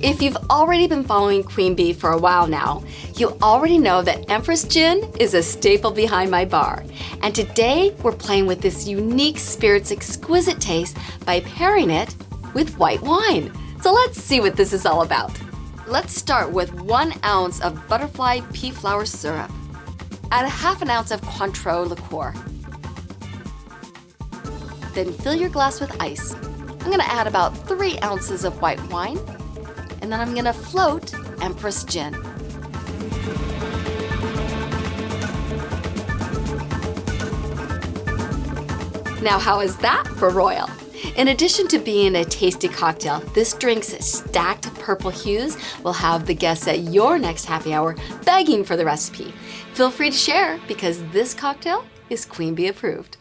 If you've already been following Queen Bee for a while now, you already know that Empress Gin is a staple behind my bar. And today we're playing with this unique spirit's exquisite taste by pairing it with white wine. So let's see what this is all about. Let's start with 1 ounce of butterfly pea flower syrup. Add 1/2 ounce of Cointreau liqueur. Then fill your glass with ice. I'm gonna add about 3 ounces of white wine, and then I'm gonna float Empress Gin. Now, how is that for royal? In addition to being a tasty cocktail, this drink's stacked purple hues will have the guests at your next happy hour begging for the recipe. Feel free to share because this cocktail is Queen Bee approved.